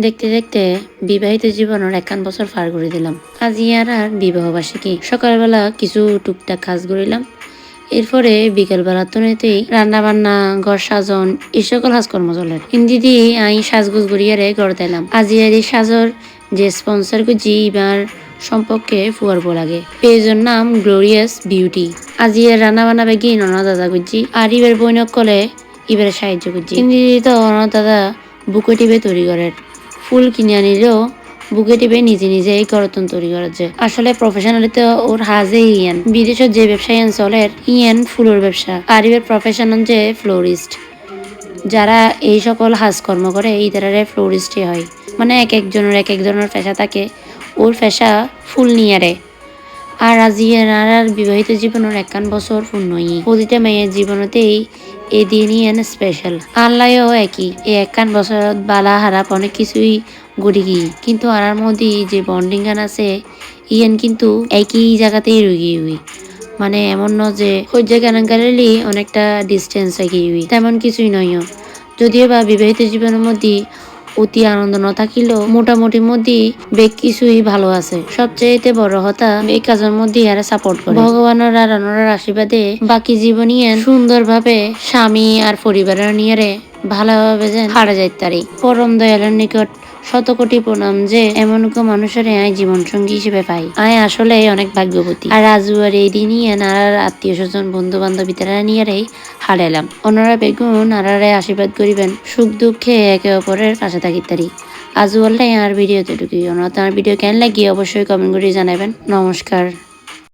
দেখতে দেখতে বিবাহিত জীবনের 51 বছর পার করে দিলাম। আজ ইয়ার আর বিবাহ বার্ষিকী। সকালবেলা কিছু টুকটাক কাজ করিলাম, এরপরে বিকেলবেলা তনেতেই রান্না বান্না, ঘর সাজন এই সকল কাজকর্ম চলে। হিন্দি দিয়ে আই সাজগুজ গড়িয়ারে ঘর দিলাম। আজিয়ার এই সাজর যে স্পন্সর করছি এবার সম্পর্কে ফুয়ার লাগে। পেজের নাম গ্লোরিয়াস বিউটি। আজিয়ার রান্না বান্না বেগি ননা দাদা করছি আর ইবের বইনক কলে ইবারে সাহায্য করছি। হিন্দি তো ননা দাদা বুকে টিপে তৈরি করেন। ফুল কিনে আনিলেও বুকে টিপে নিজে নিজে এই করতন তৈরি করা যায়। আসলে প্রফেশনালিতে ওর হাজে ইয়ান বিদেশের যে ব্যবসায়ী চলের ইয়ান ফুলের ব্যবসা আর ইবের প্রফেশনাল যে ফ্লোরিস্ট। যারা এই সকল কাজকর্ম করে এই তারারে ফ্লোরিস্টই হয়। মানে এক একজনের এক এক ধরনের পেশা থাকে, ওর পেশা ফুল নিয়ারে। আর আজিয়ার আর বিবাহিত জীবনের 51 বছর পূর্ণই। প্রতিটা মেয়ের জীবনতেই এই দিনই এন স্পেশাল। আল্লাহও একই এই 51 বছরত বালা হারাপ অনেক কিছুই গড়ি গিয়ে, কিন্তু আর মধ্যে যে বন্ডিং গান আছে ইয়ান কিন্তু একই জায়গাতেই রুগী হুই। মানে এমন ন যে সহ্য গানাঙ্গালি অনেকটা ডিস্টেন্স এগিয়ে হুই, তেমন কিছুই নয়। যদিও বা বিবাহিত জীবনের মধ্যে অতি আনন্দ ন থাকিলেও মোটামুটি মধ্যে বেগ কিছুই ভালো আছে। সবচেয়ে বড় কথা এই কাজের মধ্যে আর সাপোর্ট করে ভগবানের আর অনরার আশীর্বাদে বাকি জীবনী সুন্দরভাবে স্বামী আর পরিবারের নিয়ে ভালোভাবে যেন হারা যাইতে পারি। পরম দয়ালের নিকট শতকোটি প্রণাম যে এমন কো মানুষের আয় জীবন সঙ্গী হিসেবে পাই। আয় আসলে অনেক ভাগ্যবতী। আর আজু আর এই দিনই আর আত্মীয় স্বজন বন্ধু বান্ধব ইতারা নিয়ে হারাইলাম। ওনারা বেগুন আরারে আশীর্বাদ করিবেন, সুখ দুঃখে একে অপরের পাশে থাকিতারি। আজু আল্লাহ আর ভিডিওতে ঢুকি। ওনারা তার ভিডিও কেন লাগিয়ে অবশ্যই কমেন্ট করে জানাবেন। নমস্কার।